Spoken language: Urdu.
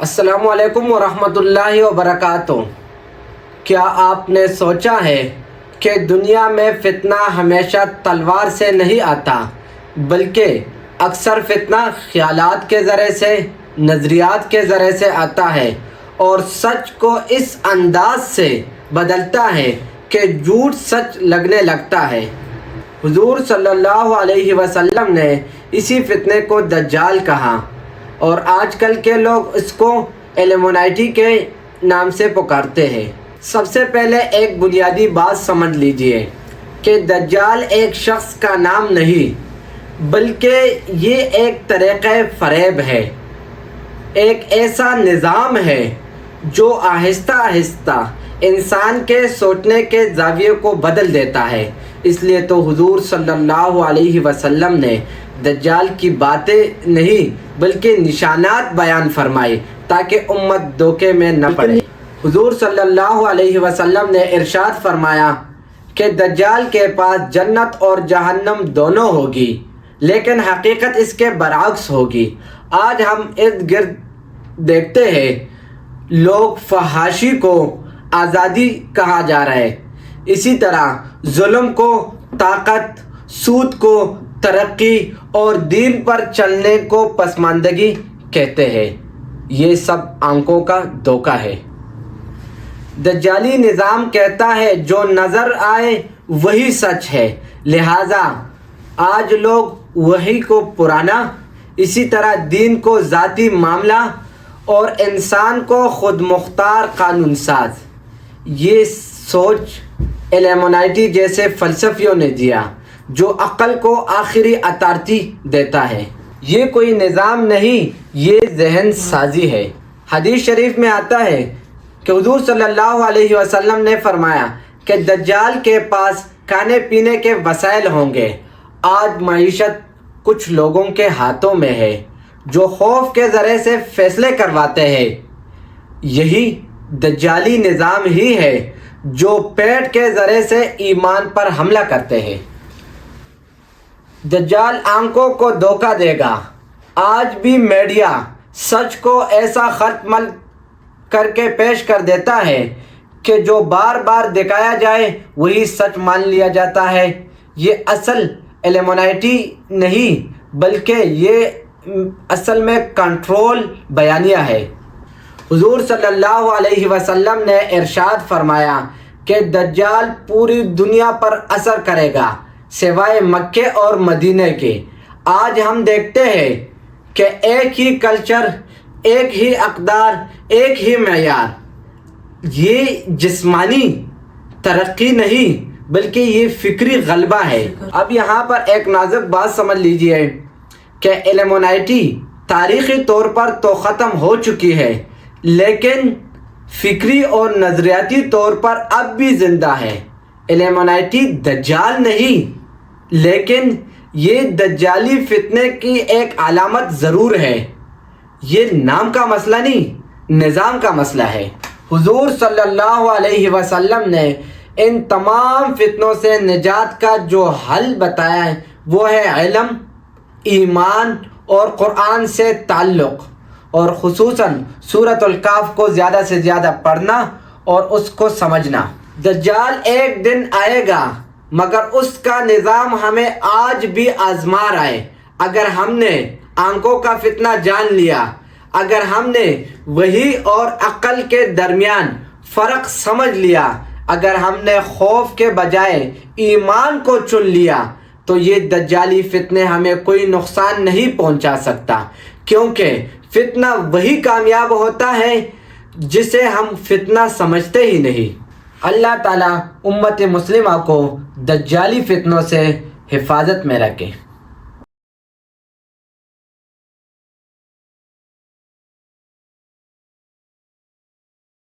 السلام علیکم ورحمۃ اللہ وبرکاتہ۔ کیا آپ نے سوچا ہے کہ دنیا میں فتنہ ہمیشہ تلوار سے نہیں آتا، بلکہ اکثر فتنہ خیالات کے ذریعے سے، نظریات کے ذریعے سے آتا ہے اور سچ کو اس انداز سے بدلتا ہے کہ جھوٹ سچ لگنے لگتا ہے۔ حضور صلی اللہ علیہ وسلم نے اسی فتنے کو دجال کہا اور آج کل کے لوگ اس کو ایلومیناٹی کے نام سے پکارتے ہیں۔ سب سے پہلے ایک بنیادی بات سمجھ لیجئے کہ دجال ایک شخص کا نام نہیں، بلکہ یہ ایک طریقہ فریب ہے، ایک ایسا نظام ہے جو آہستہ آہستہ انسان کے سوچنے کے زاویے کو بدل دیتا ہے۔ اس لیے تو حضور صلی اللہ علیہ وسلم نے دجال کی باتیں نہیں بلکہ نشانات بیان فرمائے تاکہ امت دھوکے میں نہ پڑے۔ حضور صلی اللہ علیہ وسلم نے ارشاد فرمایا کہ دجال کے پاس جنت اور جہنم دونوں ہوگی، لیکن حقیقت اس کے برعکس ہوگی۔ آج ہم ارد گرد دیکھتے ہیں لوگ فحاشی کو آزادی کہا جا رہا ہے، اسی طرح ظلم کو طاقت، سود کو ترقی اور دین پر چلنے کو پسماندگی کہتے ہیں۔ یہ سب آنکھوں کا دھوکہ ہے۔ دجالی نظام کہتا ہے جو نظر آئے وہی سچ ہے، لہٰذا آج لوگ وہی کو پرانا، اسی طرح دین کو ذاتی معاملہ اور انسان کو خود مختار قانون ساز، یہ سوچ ایلومیناٹی جیسے فلسفیوں نے دیا جو عقل کو آخری اتھارٹی دیتا ہے۔ یہ کوئی نظام نہیں، یہ ذہن سازی ہے۔ حدیث شریف میں آتا ہے کہ حضور صلی اللہ علیہ وسلم نے فرمایا کہ دجال کے پاس کھانے پینے کے وسائل ہوں گے۔ آج معیشت کچھ لوگوں کے ہاتھوں میں ہے جو خوف کے ذریعے سے فیصلے کرواتے ہیں۔ یہی دجالی نظام ہی ہے جو پیٹ کے ذریعے سے ایمان پر حملہ کرتے ہیں۔ دجال آنکھوں کو دھوکہ دے گا۔ آج بھی میڈیا سچ کو ایسا خلط ملط کر کے پیش کر دیتا ہے کہ جو بار بار دکھایا جائے وہی سچ مان لیا جاتا ہے۔ یہ اصل ایلومیناٹی نہیں بلکہ یہ اصل میں کنٹرول بیانیہ ہے۔ حضور صلی اللہ علیہ وسلم نے ارشاد فرمایا کہ دجال پوری دنیا پر اثر کرے گا سوائے مکے اور مدینے کے۔ آج ہم دیکھتے ہیں کہ ایک ہی کلچر، ایک ہی اقدار، ایک ہی معیار۔ یہ جسمانی ترقی نہیں بلکہ یہ فکری غلبہ ہے۔ اب یہاں پر ایک نازک بات سمجھ لیجئے کہ ایلومیناٹی تاریخی طور پر تو ختم ہو چکی ہے، لیکن فکری اور نظریاتی طور پر اب بھی زندہ ہے۔ ایلومیناٹی دجال نہیں، لیکن یہ دجالی فتنے کی ایک علامت ضرور ہے۔ یہ نام کا مسئلہ نہیں، نظام کا مسئلہ ہے۔ حضور صلی اللہ علیہ وسلم نے ان تمام فتنوں سے نجات کا جو حل بتایا ہے وہ ہے علم، ایمان اور قرآن سے تعلق، اور خصوصاً سورۃ الکہف کو زیادہ سے زیادہ پڑھنا اور اس کو سمجھنا۔ دجال ایک دن آئے گا مگر اس کا نظام ہمیں آج بھی آزما رہا ہے۔ اگر ہم نے آنکھوں کا فتنہ جان لیا، اگر ہم نے وحی اور عقل کے درمیان فرق سمجھ لیا، اگر ہم نے خوف کے بجائے ایمان کو چن لیا، تو یہ دجالی فتنے ہمیں کوئی نقصان نہیں پہنچا سکتا، کیونکہ فتنہ وہی کامیاب ہوتا ہے جسے ہم فتنہ سمجھتے ہی نہیں۔ اللہ تعالیٰ امت مسلمہ کو دجالی فتنوں سے حفاظت میں رکھے۔